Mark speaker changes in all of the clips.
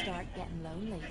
Speaker 1: start getting lonely.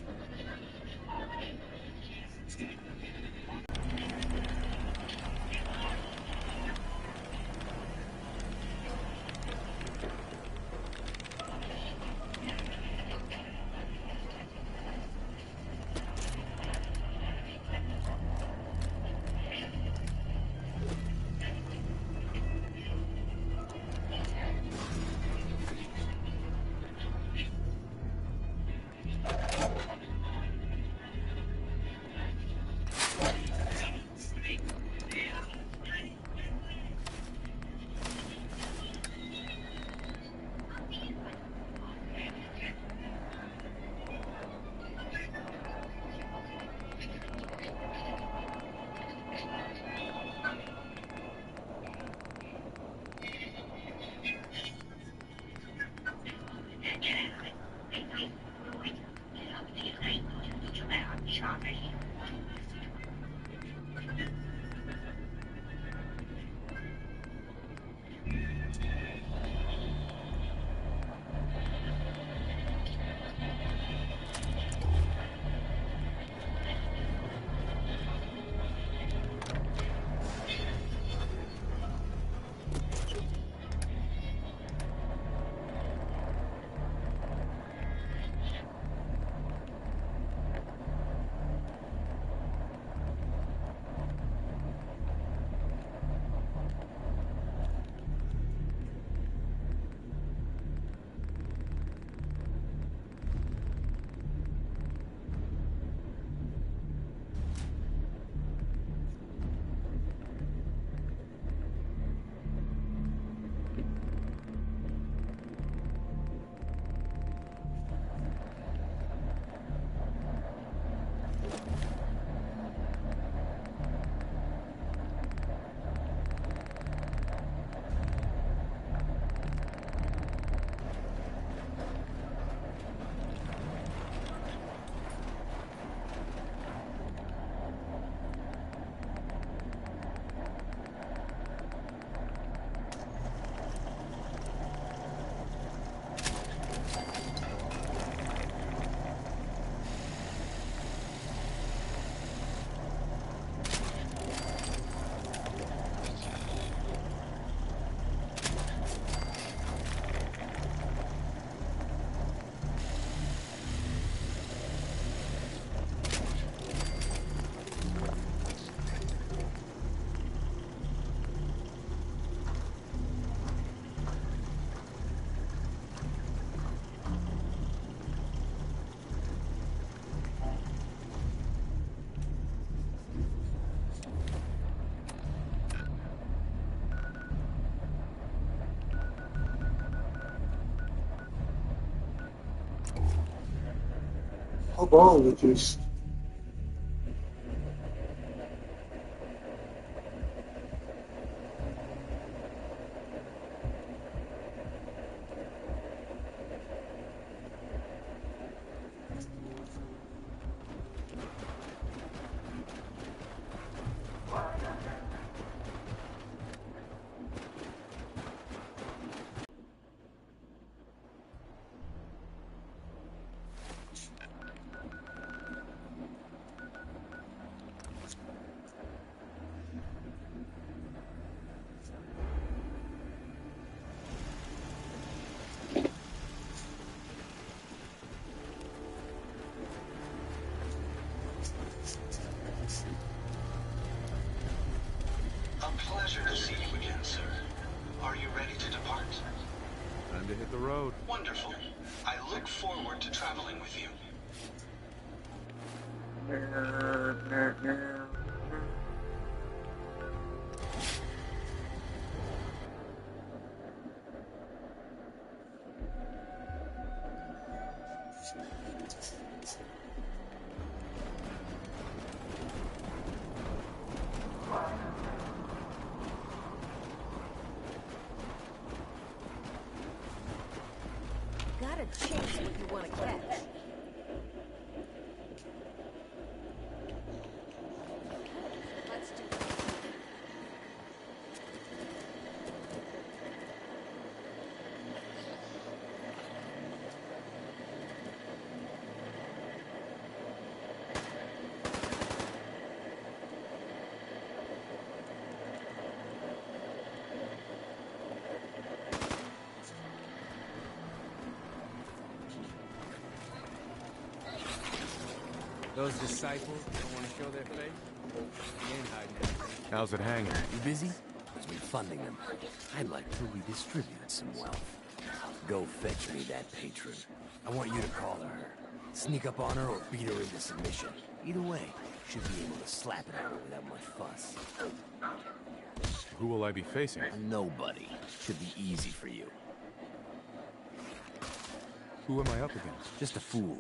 Speaker 2: How about we just
Speaker 3: Pleasure to see you again, sir. Are you ready to depart?
Speaker 4: Time to hit the road.
Speaker 3: Wonderful. I look forward to traveling with you.
Speaker 1: Gotta chase what you want to catch. Let's do this.
Speaker 5: Those disciples don't want to show their face? They ain't hiding anything.
Speaker 4: How's it hanging?
Speaker 6: You busy? Because we're funding them. I'd like to redistribute some wealth. Go fetch me that patron. I want you to call her. Sneak up on her or beat her into submission. Either way, should be able to slap it out without much fuss.
Speaker 4: Who will I be facing?
Speaker 6: A nobody. Should be easy for you.
Speaker 4: Who am I up against?
Speaker 6: Just a fool.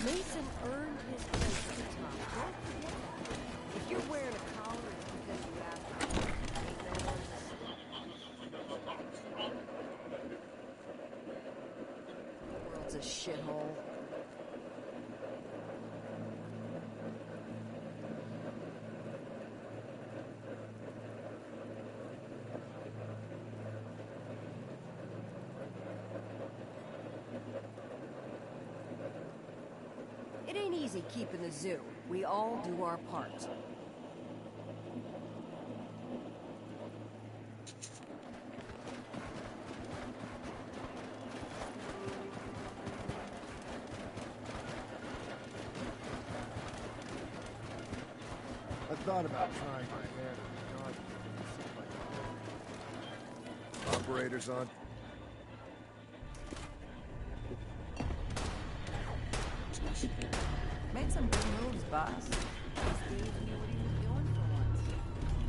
Speaker 1: Mason earned his place at the top. Don't forget that. If you're wearing a collar, it's because you asked for it. The world's a shithole. It ain't easy keeping the zoo. We all do our part.
Speaker 7: I thought about trying my hand at the operators on.
Speaker 1: Made some big moves, boss. Just gave me what he was doing for once.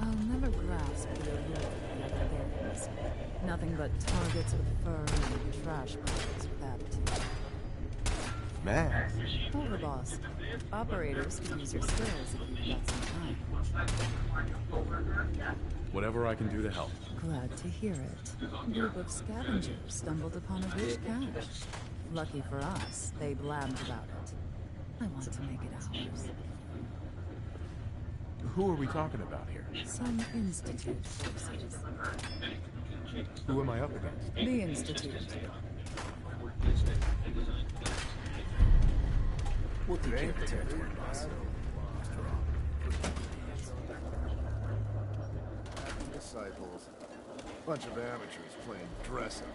Speaker 8: I'll never grasp the allure of the other games. Nothing but targets with fur and trash piles with aptitude.
Speaker 4: Man.
Speaker 8: Overboss. Operators could use your skills if you've got some time.
Speaker 4: Whatever I can do to help.
Speaker 8: Glad to hear it. A group of scavengers stumbled upon a rich cache. Lucky for us, they blabbed about it. I want to make it ours.
Speaker 4: Who are we talking about here?
Speaker 8: Some Institute forces.
Speaker 4: Who am I up against?
Speaker 8: The Institute.
Speaker 6: We'll take care of the territory, boss.
Speaker 7: Disciples. Bunch of amateurs playing dress-up.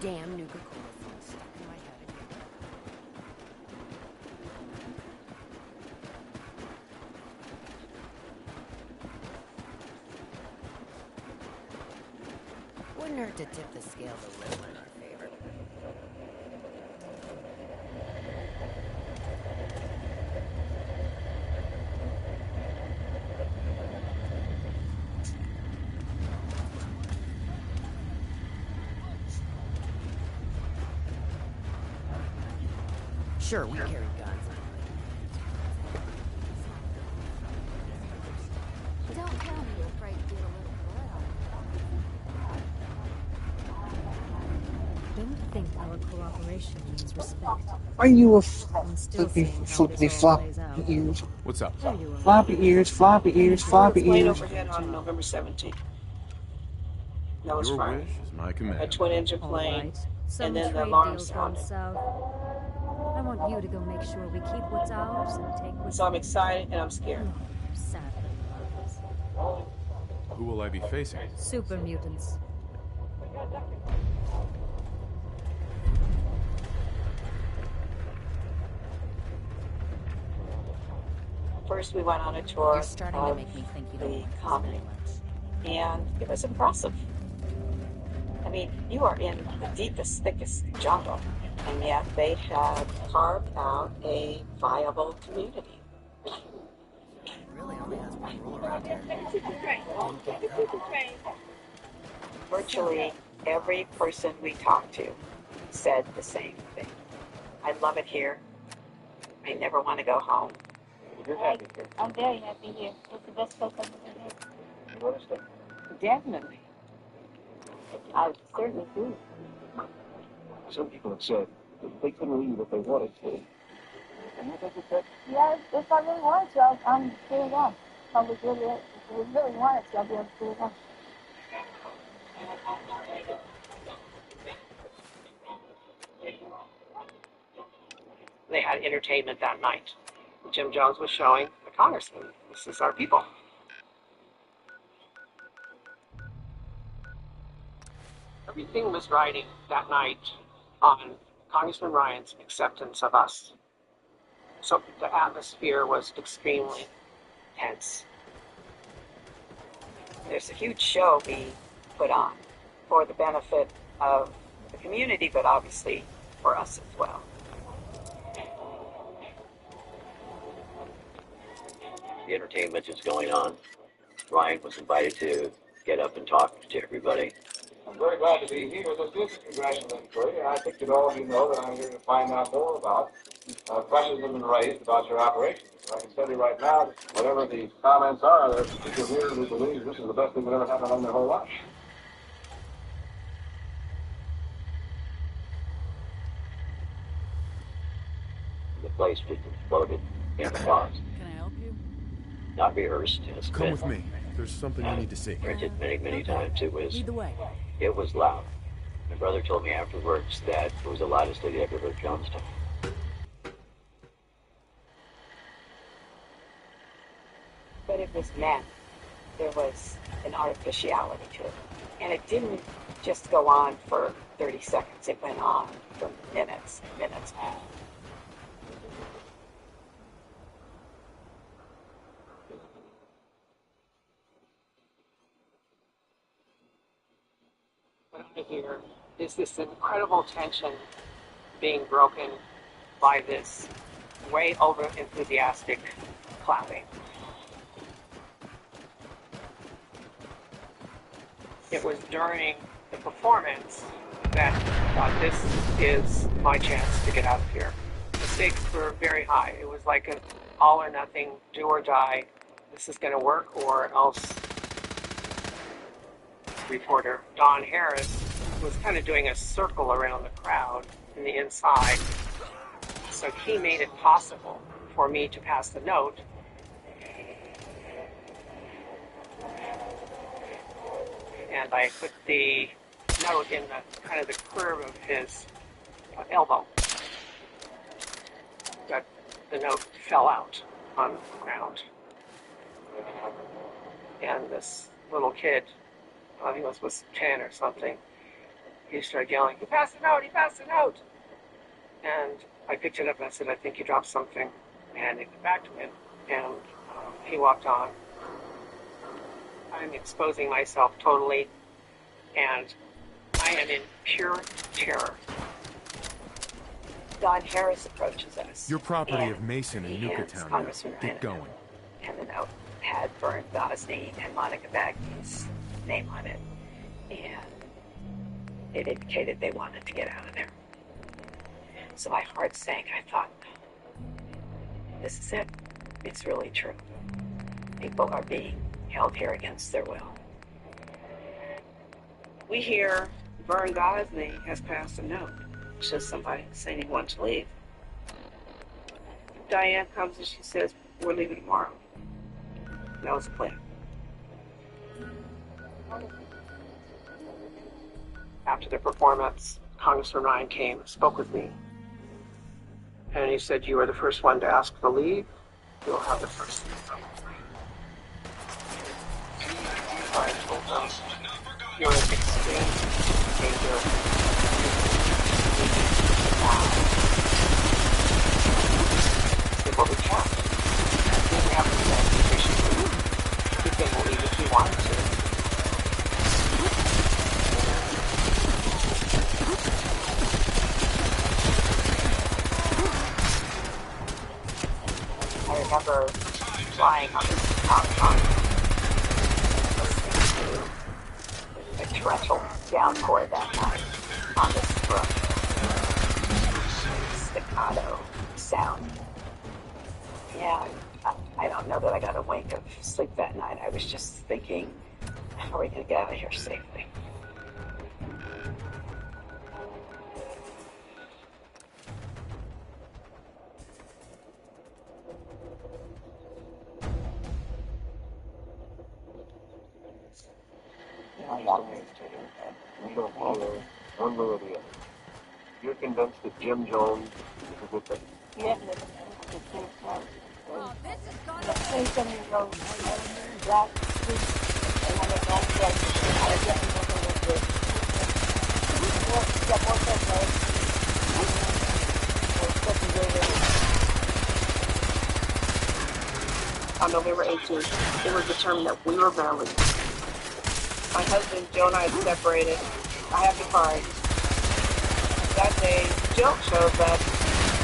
Speaker 1: Damn Nuka-Cola phone stuck in my head again. Wouldn't hurt to tip the scales a little in our favor. Sure, we carry guns. Don't tell me you're afraid to get a little blood.
Speaker 9: Don't think our cooperation means respect.
Speaker 2: Are you a
Speaker 9: I'm still
Speaker 2: flippy,
Speaker 9: seeing how
Speaker 2: flippy,
Speaker 9: this all
Speaker 2: floppy
Speaker 9: plays out.
Speaker 2: ears?
Speaker 4: What's up?
Speaker 9: There you are.
Speaker 2: Floppy ears, floppy ears, floppy
Speaker 10: Plane
Speaker 2: ears.
Speaker 10: overhead on November 17th. That was
Speaker 4: Your
Speaker 10: Friday.
Speaker 4: wish is my
Speaker 10: A
Speaker 4: command.
Speaker 10: twin-engine
Speaker 9: All
Speaker 10: plane,
Speaker 9: right. Some
Speaker 10: and then the
Speaker 9: trade
Speaker 10: alarm
Speaker 9: deals gone
Speaker 10: sounded.
Speaker 9: south. I want you to go make sure we keep what's ours and take what's
Speaker 10: So I'm excited and I'm scared.
Speaker 9: sadly ours.
Speaker 4: Who will I be facing?
Speaker 9: Super mutants.
Speaker 10: First, we went on a tour
Speaker 1: You're starting to
Speaker 10: of
Speaker 1: make me think you don't
Speaker 10: the
Speaker 1: like this
Speaker 10: commune,
Speaker 1: very much.
Speaker 10: and it was impressive. I mean, you are in the deepest, thickest jungle, and yet they have carved out a viable community.
Speaker 1: Really only has one rule around here.
Speaker 10: Virtually every person we talked to said the same thing. I love it here. I never want to go home. You're happy here.
Speaker 11: I'm very happy here. It's the best place I've ever been.
Speaker 10: You want to stay? Definitely. I certainly do.
Speaker 12: Some people have said that they couldn't leave if they wanted to. And you think it's that?
Speaker 11: Yeah, if I really wanted to, I'm doing it on. If I was really wanted to, I'll be able to do it on.
Speaker 10: They had entertainment that night. Jim Jones was showing the congressman, this is our people. Everything was riding that night on Congressman Ryan's acceptance of us. So the atmosphere was extremely tense. There's a huge show being put on for the benefit of the community, but obviously for us as well.
Speaker 13: The entertainment is going on. Ryan was invited to get up and talk to everybody.
Speaker 12: I'm very glad to be here. This is a congressional inquiry, and I think that all of you know that I'm here to find out more about questions that have been raised about your operations. I can tell you right now, whatever the comments are, there's people here who believe this is the best thing that ever happened in their whole life.
Speaker 13: The place just exploded in applause.
Speaker 8: Can I help you?
Speaker 13: Not rehearsed. It's
Speaker 4: Come
Speaker 13: been
Speaker 4: with me. There's something you need to see.
Speaker 13: printed many times.
Speaker 8: Lead the way.
Speaker 13: It was loud. My brother told me afterwards that it was the loudest they'd ever heard Jones talk.
Speaker 10: But it was meant. There was an artificiality to it. And it didn't just go on for 30 seconds. It went on for minutes and minutes. What I hear is this incredible tension being broken by this way over enthusiastic clapping. It was during the performance that I thought, this is my chance to get out of here. The stakes were very high. It was like an all or nothing, do or die. This is going to work or else. Reporter Don Harris was kind of doing a circle around the crowd in the inside. So he made it possible for me to pass the note. And I put the note in the kind of the curve of his elbow. But the note fell out on the ground. And this little kid, I think it was 10 or something, he started yelling, "He passed the note, he passed the note!" And I picked it up and I said, "I think you dropped something." And I handed it back to him. And he walked on. I'm exposing myself totally, and I am in pure terror. Don Harris approaches us.
Speaker 4: Your property of Mason in Nuketown now. Get going.
Speaker 10: And the note had Vern Gosney and Monica Bagney's name on it, and it indicated they wanted to get out of there. So my heart sank. I thought, this is it. It's really true. People are being held here against their will. We hear Vern Gosney has passed a note. It's just somebody saying he wants to leave. Diane comes and she says, "We're leaving tomorrow." That was the plan. After the performance, Congressman Ryan came and spoke with me. And he said, "You are the first one to ask to leave. You'll have the first leave." I told them, "You're in extreme danger. It will be kept. We have the transportation to leave. He can leave if he wants to." I remember flying on this top trunk, listening to a torrential downpour that night on this brook. Staccato sound. Yeah, I don't know that I got a wink of sleep that night. I was just thinking, how are we going to get out of here safely?
Speaker 12: We don't follow one way or the other. You're convinced that Jim Jones is a good thing.
Speaker 11: Yeah, the same time. The 27-year-old black street, and I don't know, I definitely don't know what this. Yeah, both of those.
Speaker 10: On November 18th, it was determined that we were going to leave. My husband, Joe, and I had separated. I have the card. That day, Joe shows up,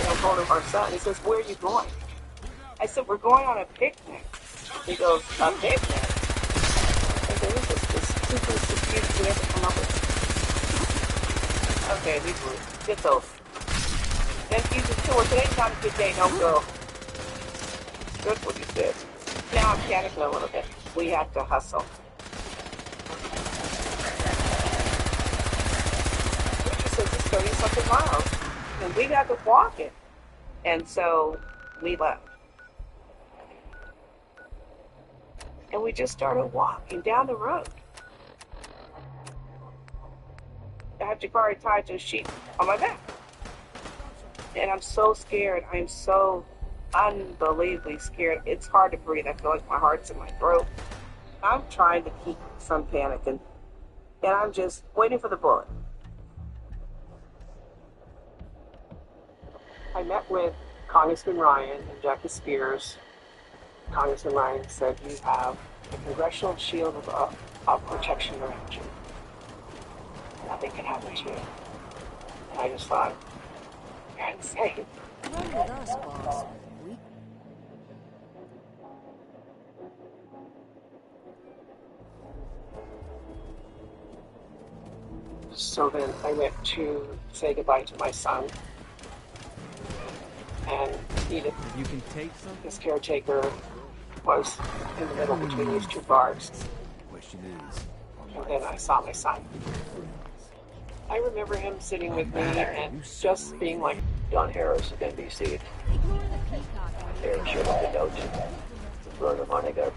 Speaker 10: and I told him our son. He says, "Where are you going?" I said, "We're going on a picnic." He goes, "A picnic?" I said, "This is the stupidest excuse we ever come up with." Okay, we moved. Get those. Then he said, "Well, today's not a good day, don't go." That's what he said. Now I'm panicking a little bit. We have to hustle. Richard says it's 30-something miles, and we got to walk it. And so we left. And we just started walking down the road. I have Jabari tied to a sheet on my back. And I'm so scared. I'm so unbelievably scared. It's hard to breathe. I feel like my heart's in my throat. I'm trying to keep from panicking. And I'm just waiting for the bullet. I met with Congressman Ryan and Jackie Spears. Congressman Ryan said, "You have a congressional shield of protection around you. Nothing can happen to you." And I just thought, you're insane.
Speaker 1: Run with us, boss.
Speaker 10: So then I went to say goodbye to my son. And Edith,
Speaker 5: You can take something.
Speaker 10: his caretaker, was in the middle between these two bars.
Speaker 6: Question is,
Speaker 10: And then I saw my son. I remember him sitting with me and just being like,
Speaker 13: Don Harris of NBC. Harris showed up the note. Wrote him on. I got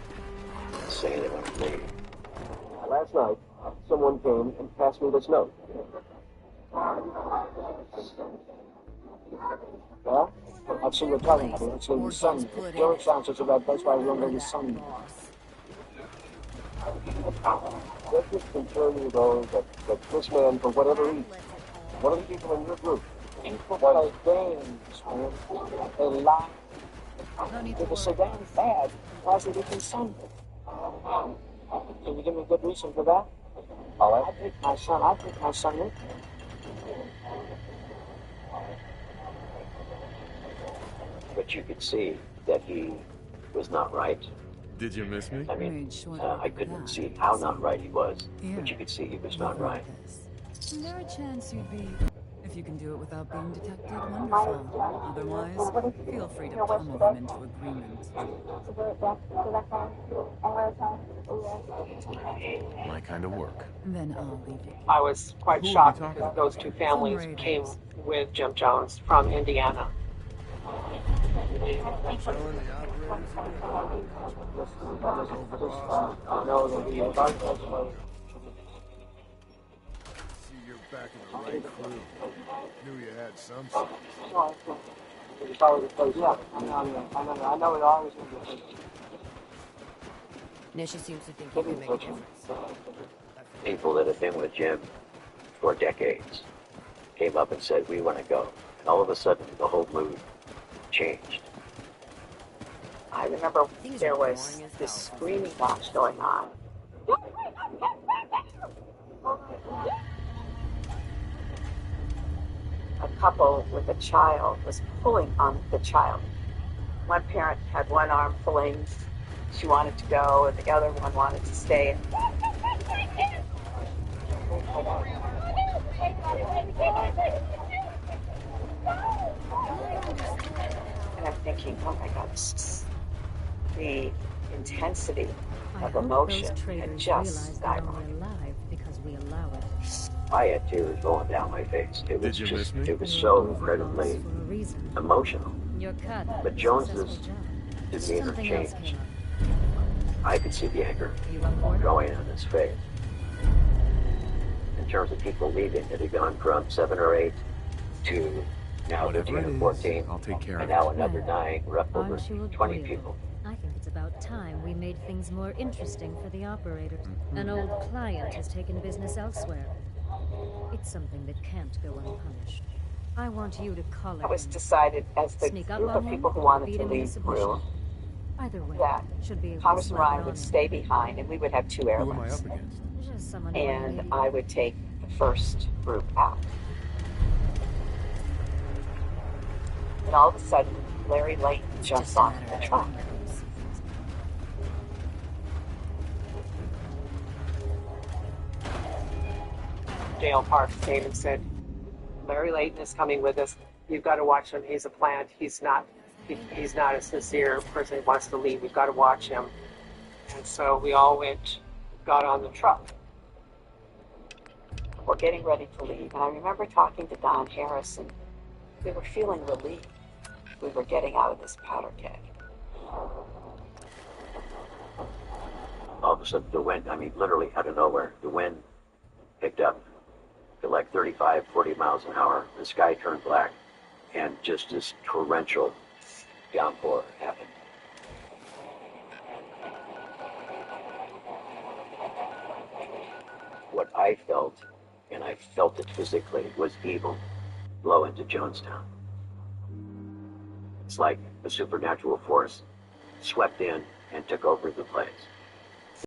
Speaker 13: saying they want to leave.
Speaker 12: Last night, someone came and passed me this note. Well, I've seen you talking to me. I've seen the sun. Joe sounds such a bad place why I remember the sun. Let me confirm you, though, that this man, for whatever reason, one of the people in your group, was gangs, man. They lied. It was so damn bad, because they didn't son. Can you give me a good reason for that? Oh, I take my son with me.
Speaker 13: But you could see that he was not right.
Speaker 4: Did you miss me?
Speaker 13: I mean, I couldn't see how not right he was, but you could see he was not right.
Speaker 8: Is there a chance you'd be... If you can do it without being detected, wonderful. Otherwise, feel free to pummel them into agreement.
Speaker 4: My kind of work.
Speaker 8: Then I'll leave you.
Speaker 10: I was quite shocked because those two families came with Jim Jones from Indiana.
Speaker 7: See, you're back in the right crew. Knew you had some sense.
Speaker 10: Yeah, I know it always was.
Speaker 1: Nisha seems to think you can make a difference.
Speaker 13: People that have been with Jim for decades came up and said, we want to go. And all of a sudden, the whole mood changed.
Speaker 10: I remember there was this screaming match going on. A couple with a child was pulling on the child. One parent had one arm pulling. She wanted to go, and the other one wanted to stay. And I'm thinking, oh my God, the intensity of emotion had just skyrocketed.
Speaker 9: Because we allow it.
Speaker 13: I had tears rolling down my face. It was just, it was so incredibly emotional.
Speaker 9: You're cut.
Speaker 13: But Jones's demeanor changed. I could see the anger growing on his face. In terms of people leaving, it had gone from 7 or 8 to Now
Speaker 4: Whatever it is,
Speaker 13: 14,
Speaker 4: I'll take care
Speaker 13: and
Speaker 4: of
Speaker 13: now
Speaker 4: it.
Speaker 13: another 9. We're up over
Speaker 9: Aren't you
Speaker 13: 20
Speaker 9: agreeable?
Speaker 13: people.
Speaker 9: I think it's about time we made things more interesting for the operators. An old client has taken business elsewhere. It's something that can't go unpunished. I want you to collar
Speaker 10: That was
Speaker 9: him.
Speaker 10: decided as the
Speaker 9: Sneak up
Speaker 10: group
Speaker 9: on
Speaker 10: of
Speaker 9: him
Speaker 10: people who
Speaker 9: or
Speaker 10: wanted
Speaker 9: beat
Speaker 10: to
Speaker 9: him into
Speaker 10: leave
Speaker 9: submission.
Speaker 10: grew,
Speaker 9: Either way,
Speaker 10: that
Speaker 9: should be able to
Speaker 10: Congressman
Speaker 9: slap it
Speaker 10: Ryan
Speaker 9: on
Speaker 10: would
Speaker 9: him.
Speaker 10: stay behind and we would have 2
Speaker 4: Who am I
Speaker 10: airlifts.
Speaker 4: up against?
Speaker 9: Just someone
Speaker 10: And
Speaker 9: maybe.
Speaker 10: I would take the first group out. And all of a sudden, Larry Layton jumps off the truck. Dale Parks came and said, Larry Layton is coming with us. You've got to watch him. He's a plant. He's not a sincere person who wants to leave. We've got to watch him. And so we all got on the truck. We're getting ready to leave. And I remember talking to Don Harris, and we were feeling relieved. We were getting out of this powder keg.
Speaker 13: All of a sudden, the wind, literally out of nowhere, the wind picked up to like 35, 40 miles an hour. The sky turned black, and just this torrential downpour happened. What I felt, and I felt it physically, was evil blow into Jonestown. It's like a supernatural force swept in and took over the place.